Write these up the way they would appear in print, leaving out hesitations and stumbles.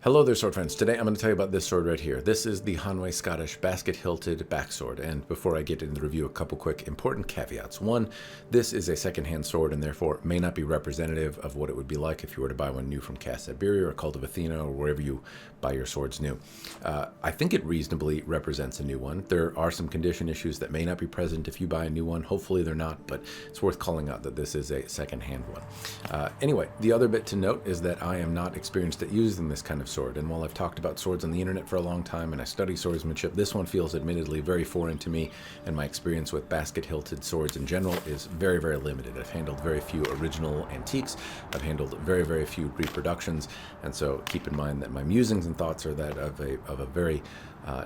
Hello there, sword friends. Today I'm going to tell you about this sword right here. This is the Hanwei Scottish basket-hilted backsword. And before I get into the review, a couple quick important caveats. One, this is a second-hand sword and therefore may not be representative of what it would be like if you were to buy one new from Cast Siberia or Cult of Athena or wherever you buy your swords new. I think it reasonably represents a new one. There are some condition issues that may not be present if you buy a new one. Hopefully they're not, but it's worth calling out that this is a second-hand one. Anyway, the other bit to note is that I am not experienced at using this kind of sword, and while I've talked about swords on the internet for a long time and I study swordsmanship, this one feels admittedly very foreign to me, and my experience with basket-hilted swords in general is very, very limited. I've handled very few original antiques, I've handled very, very few reproductions, and so keep in mind that my musings and thoughts are that of a very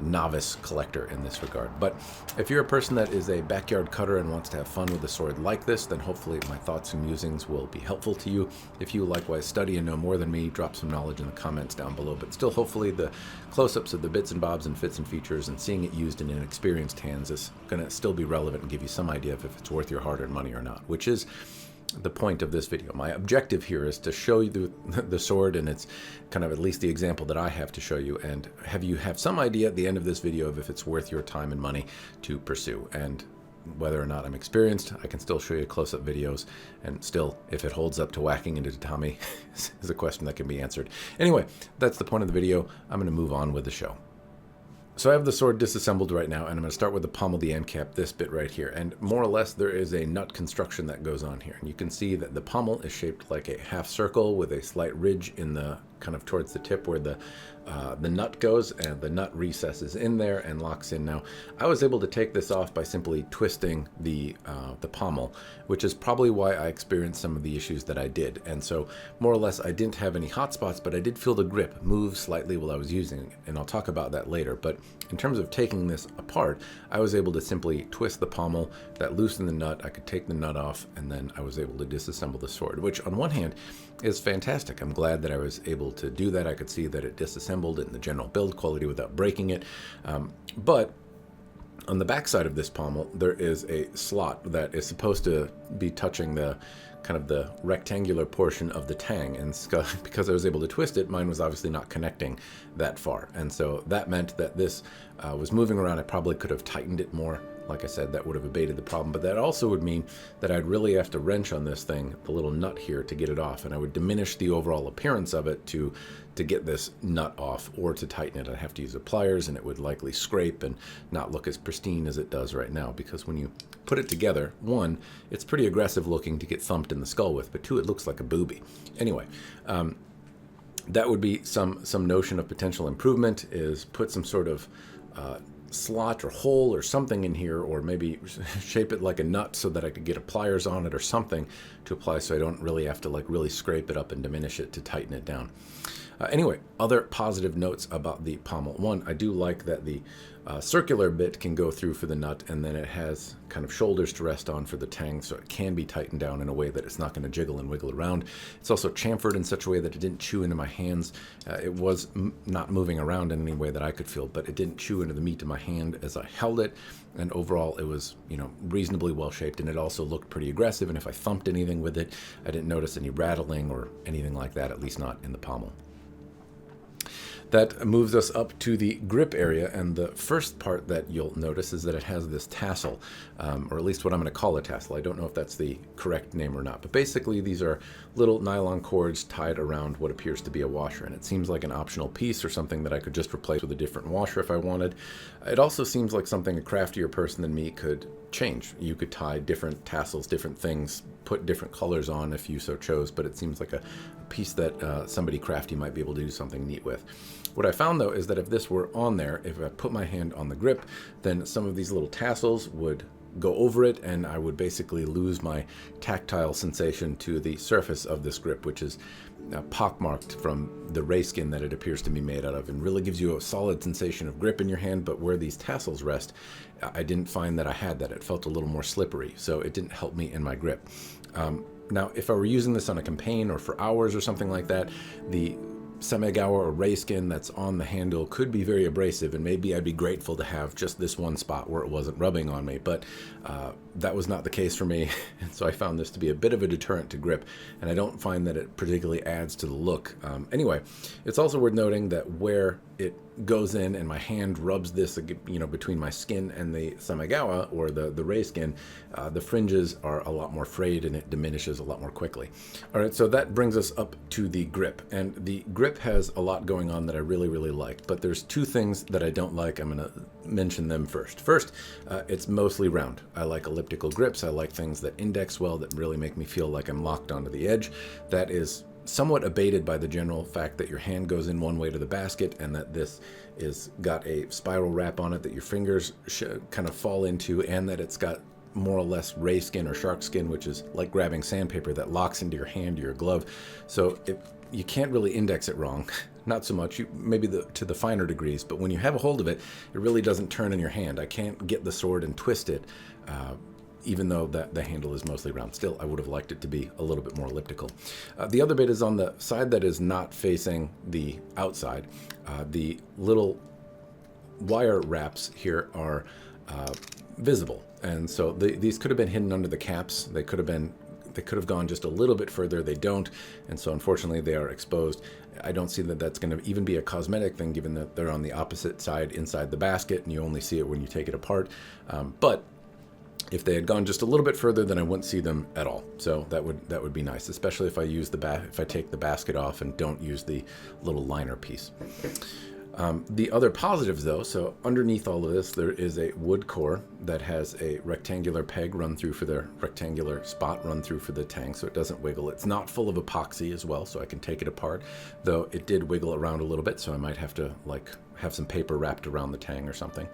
novice collector in this regard. But if you're a person that is a backyard cutter and wants to have fun with a sword like this, then hopefully my thoughts and musings will be helpful to you. If you likewise study and know more than me, drop some knowledge in the comments down below. But still, hopefully the close-ups of the bits and bobs and fits and features and seeing it used in inexperienced hands is going to still be relevant and give you some idea of if it's worth your hard-earned money or not, which is the point of this video. My objective here is to show you the sword, and it's kind of at least the example that I have to show you, and have you have some idea at the end of this video of if it's worth your time and money to pursue. And whether or not I'm experienced, I can still show you close-up videos, and still, if it holds up to whacking into tatami is a question that can be answered. Anyway, that's the point of the video. I'm going to move on with the show. So I have the sword disassembled right now, and I'm going to start with the pommel, the end cap, this bit right here. And more or less, there is a nut construction that goes on here. And you can see that the pommel is shaped like a half circle with a slight ridge in the kind of towards the tip where the nut goes, and the nut recesses in there and locks in. Now, I was able to take this off by simply twisting the pommel, which is probably why I experienced some of the issues that I did. And so, more or less, I didn't have any hot spots, but I did feel the grip move slightly while I was using it, and I'll talk about that later. But in terms of taking this apart, I was able to simply twist the pommel, that loosened the nut, I could take the nut off, and then I was able to disassemble the sword, which on one hand is fantastic. I'm glad that I was able to do that. I could see that it disassembled it in the general build quality without breaking it. But on the back side of this pommel, there is a slot that is supposed to be touching the kind of the rectangular portion of the tang, and because I was able to twist it, mine was obviously not connecting that far, and so that meant that this was moving around. I probably could have tightened it more. Like I said, that would have abated the problem, but that also would mean that I'd really have to wrench on this thing, the little nut here, to get it off, and I would diminish the overall appearance of it to get this nut off, or to tighten it, I'd have to use the pliers, and it would likely scrape and not look as pristine as it does right now, because when you put it together, one, it's pretty aggressive looking to get thumped in the skull with, but two, it looks like a booby. Anyway, that would be some notion of potential improvement, is put some sort of slot or hole or something in here, or maybe shape it like a nut so that I could get a pliers on it or something to apply, so I don't really have to like really scrape it up and diminish it to tighten it down. Anyway, other positive notes about the pommel. One, I do like that the circular bit can go through for the nut, and then it has kind of shoulders to rest on for the tang, so it can be tightened down in a way that it's not going to jiggle and wiggle around. It's also chamfered in such a way that it didn't chew into my hands. It was not moving around in any way that I could feel, but it didn't chew into the meat of my hand as I held it, and overall it was, you know, reasonably well shaped, and it also looked pretty aggressive, and if I thumped anything with it, I didn't notice any rattling or anything like that, at least not in the pommel. That moves us up to the grip area, and the first part that you'll notice is that it has this tassel, or at least what I'm going to call a tassel. I don't know if that's the correct name or not, but basically these are little nylon cords tied around what appears to be a washer, and it seems like an optional piece or something that I could just replace with a different washer if I wanted. It also seems like something a craftier person than me could change. You could tie different tassels, different things, put different colors on if you so chose, but it seems like a piece that somebody crafty might be able to do something neat with. What I found, though, is that if this were on there, if I put my hand on the grip, then some of these little tassels would go over it, and I would basically lose my tactile sensation to the surface of this grip, which is pockmarked from the ray skin that it appears to be made out of, and really gives you a solid sensation of grip in your hand. But where these tassels rest, I didn't find that I had that. It felt a little more slippery, so it didn't help me in my grip. Now, if I were using this on a campaign or for hours or something like that, the semigawa or ray skin that's on the handle could be very abrasive, and maybe I'd be grateful to have just this one spot where it wasn't rubbing on me, but that was not the case for me, and so I found this to be a bit of a deterrent to grip, and I don't find that it particularly adds to the look. Anyway, it's also worth noting that where it goes in and my hand rubs this, between my skin and the semigawa or the ray skin, the fringes are a lot more frayed and it diminishes a lot more quickly. All right, so that brings us up to the grip, and the grip has a lot going on that I really, really like, but there's two things that I don't like. I'm going to mention them first. First, it's mostly round. I like elliptical grips. I like things that index well, that really make me feel like I'm locked onto the edge. That is somewhat abated by the general fact that your hand goes in one way to the basket and that this is got a spiral wrap on it that your fingers kind of fall into, and that it's got more or less ray skin or shark skin, which is like grabbing sandpaper that locks into your hand or your glove. So you can't really index it wrong. Not so much, maybe to the finer degrees, but when you have a hold of it, it really doesn't turn in your hand. I can't get the sword and twist it, even though the handle is mostly round. Still, I would have liked it to be a little bit more elliptical. The other bit is on the side that is not facing the outside. The little wire wraps here are visible, and so these could have been hidden under the caps. They could have gone just a little bit further. They don't, and so unfortunately they are exposed. I don't see that that's going to even be a cosmetic thing, given that they're on the opposite side inside the basket and you only see it when you take it apart. But if they had gone just a little bit further, then I wouldn't see them at all. So that would be nice, especially if I use if I take the basket off and don't use the little liner piece. The other positives, though, so underneath all of this, there is a wood core that has a rectangular peg run through for the rectangular spot run through for the tang, so it doesn't wiggle. It's not full of epoxy as well, so I can take it apart, though it did wiggle around a little bit, so I might have to have some paper wrapped around the tang or something.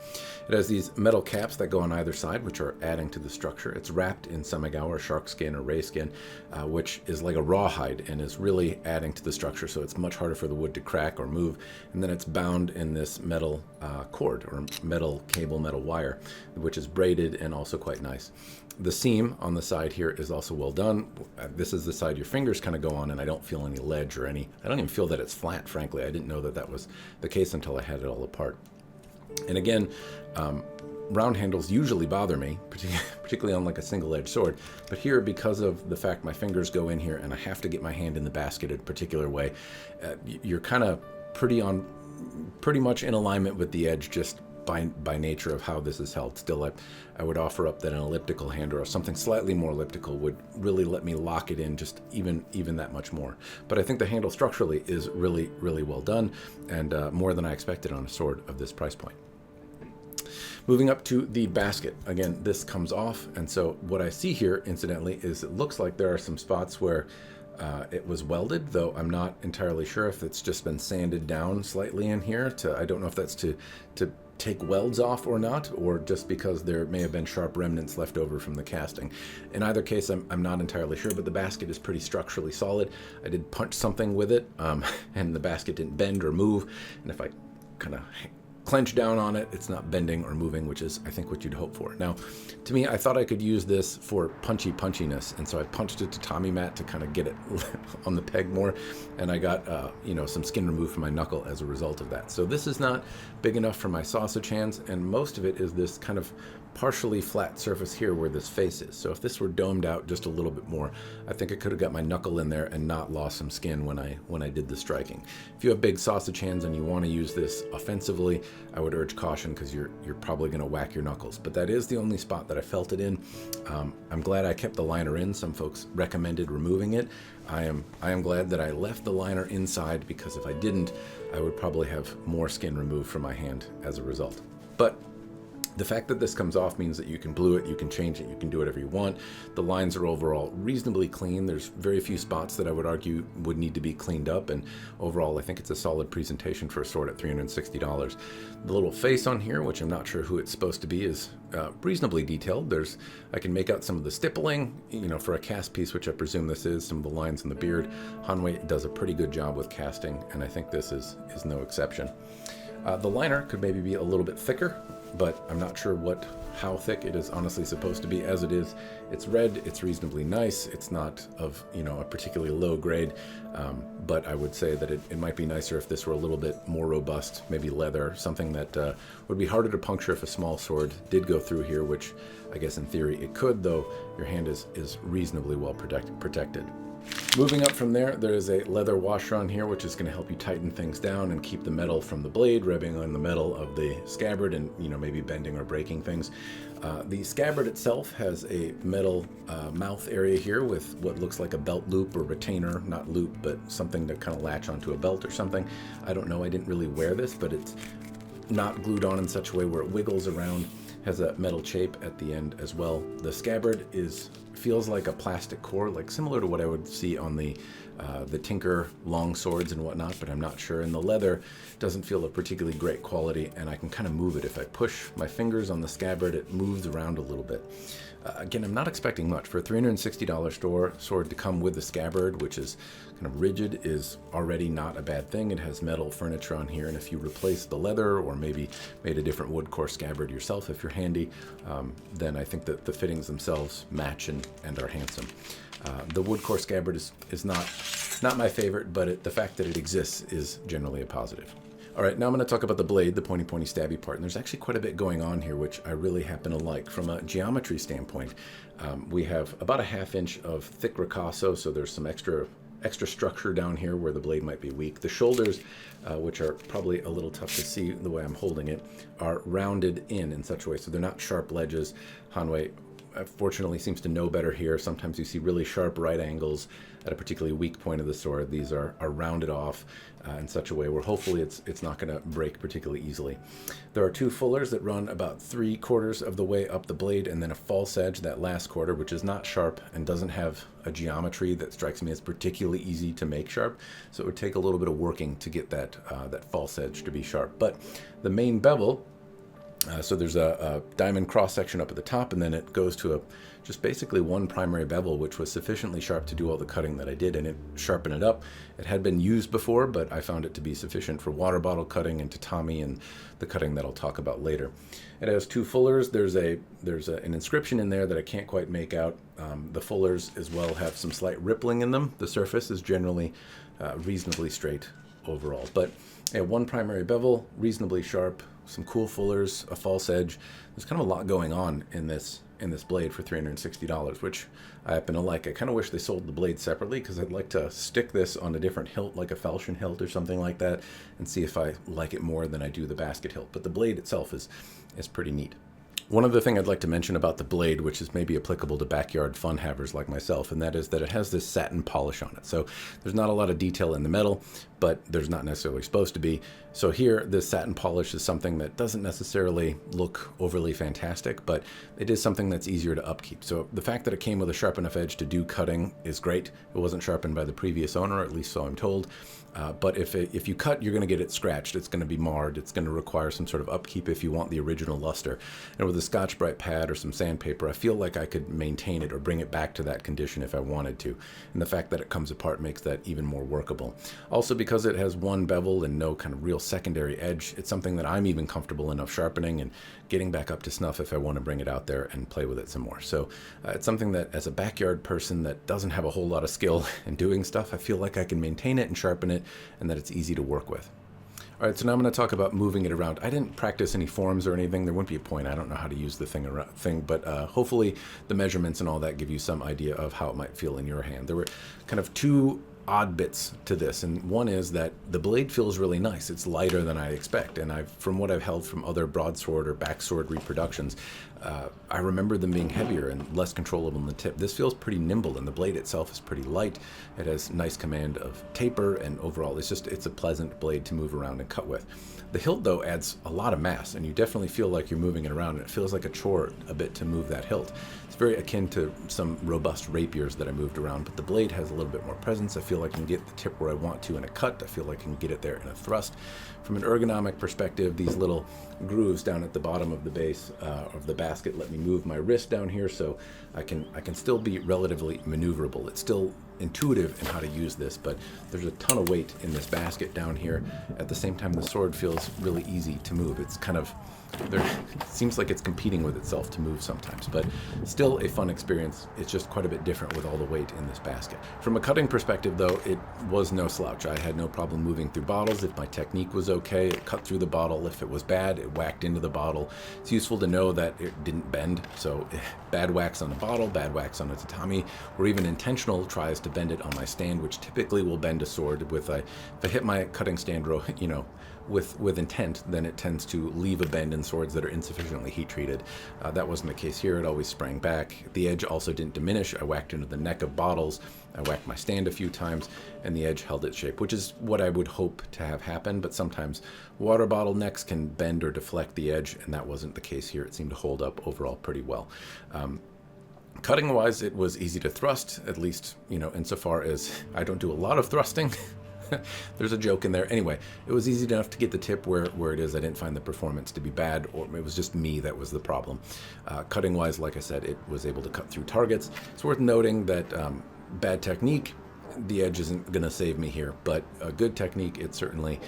It has these metal caps that go on either side, which are adding to the structure. It's wrapped in semigawa or shark skin or ray skin, which is like a rawhide and is really adding to the structure, so it's much harder for the wood to crack or move. And then it's bound in this metal cord or metal cable, metal wire, which is braided and also quite nice. The seam on the side here is also well done. This is the side your fingers kind of go on, and I don't feel any ledge or I don't even feel that it's flat, frankly. I didn't know that was the case until I had it all apart. And again, round handles usually bother me, particularly on like a single-edged sword. But here, because of the fact my fingers go in here and I have to get my hand in the basket in a particular way, you're kind of pretty much in alignment with the edge just by nature of how this is held. Still, I would offer up that an elliptical hand or something slightly more elliptical would really let me lock it in just even that much more. But I think the handle structurally is really, really well done, and more than I expected on a sword of this price point. Moving up to the basket, again, this comes off, and so what I see here, incidentally, is it looks like there are some spots where it was welded, though I'm not entirely sure if it's just been sanded down slightly in here. I don't know if that's to take welds off or not, or just because there may have been sharp remnants left over from the casting. In either case, I'm not entirely sure, but the basket is pretty structurally solid. I did punch something with it, and the basket didn't bend or move, and if I kind of clench down on it, it's not bending or moving, which is, I think, what you'd hope for. Now, to me, I thought I could use this for punchiness, and so I punched it to Tommy Mat to kind of get it on the peg more, and I got some skin removed from my knuckle as a result of that. So this is not big enough for my sausage hands, and most of it is this kind of partially flat surface here where this face is. So if this were domed out just a little bit more, I think I could have got my knuckle in there and not lost some skin when I did the striking. If you have big sausage hands and you want to use this offensively, I would urge caution, because you're probably going to whack your knuckles. But that is the only spot that I felt it in. I'm glad I kept the liner in. Some folks recommended removing it. I am glad that I left the liner inside, because if I didn't, I would probably have more skin removed from my hand as a result. But the fact that this comes off means that you can glue it, you can change it, you can do whatever you want. The lines are overall reasonably clean. There's very few spots that I would argue would need to be cleaned up, and overall I think it's a solid presentation for a sword at $360. The little face on here, which I'm not sure who it's supposed to be, is reasonably detailed. I can make out some of the stippling, for a cast piece, which I presume this is, some of the lines in the beard. Hanwei does a pretty good job with casting, and I think this is no exception. The liner could maybe be a little bit thicker. but I'm not sure how thick it is honestly supposed to be. As it is, it's red, it's reasonably nice. It's not of, a particularly low grade, but I would say that it might be nicer if this were a little bit more robust, maybe leather, something that would be harder to puncture if a small sword did go through here, which I guess in theory it could, though your hand is reasonably well protected. Moving up from there, there is a leather washer on here, which is going to help you tighten things down and keep the metal from the blade rubbing on the metal of the scabbard and, maybe bending or breaking things. The scabbard itself has a metal mouth area here with what looks like a belt loop or retainer, not loop, but something to kind of latch onto a belt or something. I don't know, I didn't really wear this, but it's not glued on in such a way where it wiggles around. Has a metal shape at the end as well. The scabbard feels like a plastic core, like similar to what I would see on the Tinker long swords and whatnot, but I'm not sure. And the leather doesn't feel a particularly great quality, and I can kind of move it. If I push my fingers on the scabbard, it moves around a little bit. Again, I'm not expecting much. For a $360 sword to come with the scabbard, which is kind of rigid, is already not a bad thing. It has metal furniture on here, and if you replace the leather or maybe made a different wood core scabbard yourself if you're handy, then I think that the fittings themselves match and are handsome. The wood core scabbard is not my favorite, but the fact that it exists is generally a positive. All right, now I'm going to talk about the blade, the pointy stabby part, and there's actually quite a bit going on here, which I really happen to like. From a geometry standpoint, we have about a 1/2 inch of thick ricasso, so there's some extra structure down here where the blade might be weak. The shoulders, which are probably a little tough to see the way I'm holding it, are rounded in such a way, so they're not sharp ledges. Hanwei fortunately seems to know better here. Sometimes you see really sharp right angles at a particularly weak point of the sword. These are rounded off in such a way where hopefully it's not going to break particularly easily. There are 2 fullers that run about 3/4 of the way up the blade, and then a false edge, that last quarter, which is not sharp and doesn't have a geometry that strikes me as particularly easy to make sharp. So it would take a little bit of working to get that false edge to be sharp. But the main bevel, so there's a diamond cross section up at the top, and then it goes to just basically one primary bevel, which was sufficiently sharp to do all the cutting that I did, and it sharpened it up. It had been used before, but I found it to be sufficient for water bottle cutting and tatami and the cutting that I'll talk about later. It has 2 fullers. There's an inscription in there that I can't quite make out. The fullers as well have some slight rippling in them. The surface is generally reasonably straight overall, but one primary bevel, reasonably sharp, some cool fullers, a false edge. There's kind of a lot going on in this blade for $360, which I happen to like. I kind of wish they sold the blade separately, because I'd like to stick this on a different hilt, like a falchion hilt or something like that, and see if I like it more than I do the basket hilt. But the blade itself is pretty neat. One other thing I'd like to mention about the blade, which is maybe applicable to backyard fun havers like myself, and that is that it has this satin polish on it. So there's not a lot of detail in the metal, but there's not necessarily supposed to be. So here, this satin polish is something that doesn't necessarily look overly fantastic, but it is something that's easier to upkeep. So the fact that it came with a sharp enough edge to do cutting is great. It wasn't sharpened by the previous owner, at least so I'm told. But if you cut, you're going to get it scratched. It's going to be marred. It's going to require some sort of upkeep if you want the original luster. And with a Scotch-Brite pad or some sandpaper, I feel like I could maintain it or bring it back to that condition if I wanted to. And the fact that it comes apart makes that even more workable. Also, because it has one bevel and no kind of real secondary edge, it's something that I'm even comfortable enough sharpening and getting back up to snuff if I want to bring it out there and play with it some more. So it's something that, as a backyard person that doesn't have a whole lot of skill in doing stuff, I feel like I can maintain it and sharpen it, and that it's easy to work with. All right, so now I'm going to talk about moving it around. I didn't practice any forms or anything. There wouldn't be a point. I don't know how to use the thing, but hopefully the measurements and all that give you some idea of how it might feel in your hand. There were kind of 2 odd bits to this, and one is that the blade feels really nice. It's lighter than I expect, and from what I've held from other broadsword or backsword reproductions, I remember them being heavier and less controllable in the tip. This feels pretty nimble, and the blade itself is pretty light. It has nice command of taper, and overall it's a pleasant blade to move around and cut with. The hilt, though, adds a lot of mass, and you definitely feel like you're moving it around, and it feels like a chore a bit to move that hilt. It's very akin to some robust rapiers that I moved around, but the blade has a little bit more presence. I feel like I can get the tip where I want to in a cut. I feel like I can get it there in a thrust. From an ergonomic perspective, these little grooves down at the bottom of the base of the basket let me move my wrist down here, so I can still be relatively maneuverable. It's still intuitive in how to use this, but there's a ton of weight in this basket down here. At the same time, the sword feels really easy to move. It's kind of, it seems like it's competing with itself to move sometimes, but still a fun experience. It's just quite a bit different with all the weight in this basket. From a cutting perspective, though, it was no slouch. I had no problem moving through bottles. If my technique was okay, it cut through the bottle. If it was bad, it whacked into the bottle. It's useful to know that it didn't bend, so bad whacks on a bottle, bad whacks on a tatami, or even intentional tries to bend it on my stand, which typically will bend a sword with a, if I hit my cutting stand row, you know, with intent, then it tends to leave a bend in swords that are insufficiently heat treated. That wasn't the case here. It always sprang back. The edge also didn't diminish. I whacked into the neck of bottles. I whacked my stand a few times, and the edge held its shape, which is what I would hope to have happen, but sometimes water bottle necks can bend or deflect the edge, and that wasn't the case here. It seemed to hold up overall pretty well. Cutting wise, it was easy to thrust, at least, you know, insofar as I don't do a lot of thrusting. There's a joke in there. Anyway, it was easy enough to get the tip where it is. I didn't find the performance to be bad, or it was just me that was the problem. Cutting wise, like I said, it was able to cut through targets. It's worth noting that bad technique, the edge isn't going to save me here, but a good technique, it certainly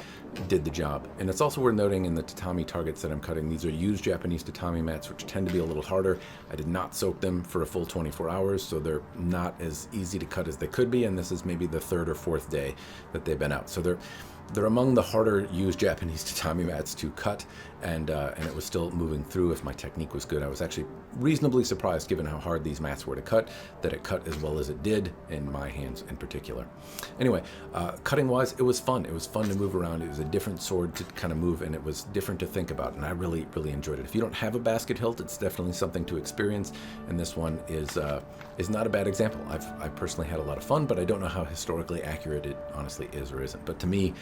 did the job. And it's also worth noting in the tatami targets that I'm cutting, these are used Japanese tatami mats, which tend to be a little harder. I did not soak them for a full 24 hours, so they're not as easy to cut as they could be, and this is maybe the third or fourth day that they've been out. So they're among the harder used Japanese tatami mats to cut, and it was still moving through if my technique was good. I was actually reasonably surprised, given how hard these mats were to cut, that it cut as well as it did in my hands in particular. Anyway, cutting wise, it was fun. It was fun to move around. It was a different sword to kind of move, and it was different to think about, and I really, really enjoyed it. If you don't have a basket hilt, it's definitely something to experience, and this one is not a bad example. I personally had a lot of fun, but I don't know how historically accurate it honestly is or isn't. But to me,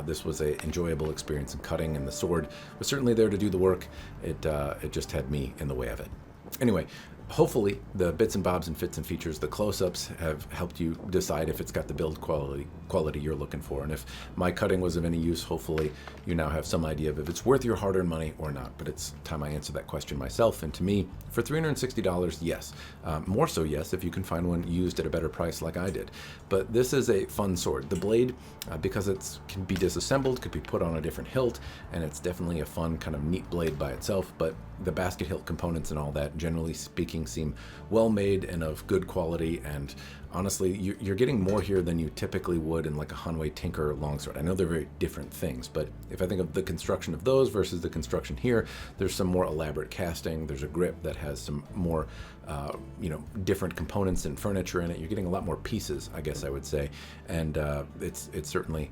this was an enjoyable experience in cutting, and the sword was certainly there to do the work. It just had me in the way of it. Anyway, hopefully the bits and bobs and fits and features, the close-ups, have helped you decide if it's got the build quality you're looking for. And if my cutting was of any use, hopefully you now have some idea of if it's worth your hard-earned money or not. But it's time I answer that question myself. And to me, for $360, yes. More so, yes, if you can find one used at a better price like I did. But this is a fun sword. The blade, because it can be disassembled, could be put on a different hilt, and it's definitely a fun kind of neat blade by itself. But the basket hilt components and all that, generally speaking, seem well made and of good quality, and honestly, you're getting more here than you typically would in like a Hanwei Tinker longsword. I know they're very different things, but if I think of the construction of those versus the construction here, there's some more elaborate casting. There's a grip that has some more different components and furniture in it. You're getting a lot more pieces, I guess I would say, and it's certainly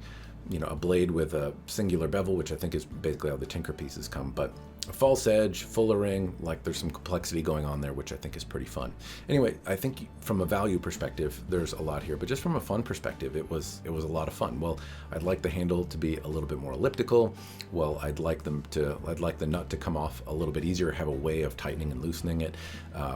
a blade with a singular bevel, which I think is basically how the Tinker pieces come, but a false edge, fuller ring, like there's some complexity going on there, which I think is pretty fun. Anyway, I think from a value perspective, there's a lot here, but just from a fun perspective, it was a lot of fun. Well, I'd like the handle to be a little bit more elliptical. Well, I'd like the nut to come off a little bit easier, have a way of tightening and loosening it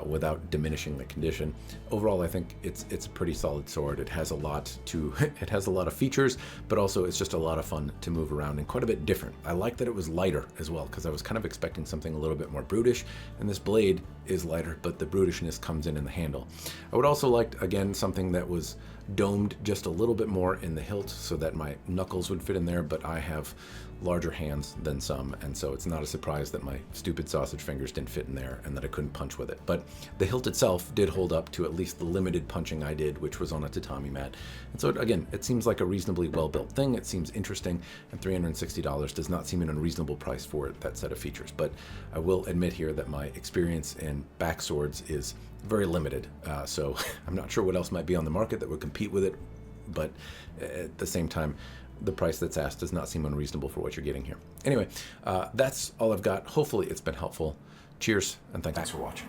without diminishing the condition. Overall, I think it's a pretty solid sword. It has a lot of features, but also it's just a lot of fun to move around and quite a bit different. I like that it was lighter as well, because I was kind of expecting something a little bit more brutish, and this blade is lighter, but the brutishness comes in the handle. I would also like, again, something that was domed just a little bit more in the hilt so that my knuckles would fit in there, but I have larger hands than some, and so it's not a surprise that my stupid sausage fingers didn't fit in there and that I couldn't punch with it. But the hilt itself did hold up to at least the limited punching I did, which was on a tatami mat. And so again, it seems like a reasonably well-built thing. It seems interesting, and $360 does not seem an unreasonable price for that set of features. But I will admit here that my experience in backswords is very limited, so I'm not sure what else might be on the market that would compete with it, but at the same time, the price that's asked does not seem unreasonable for what you're getting here. Anyway, that's all I've got. Hopefully it's been helpful. Cheers, and thanks for watching.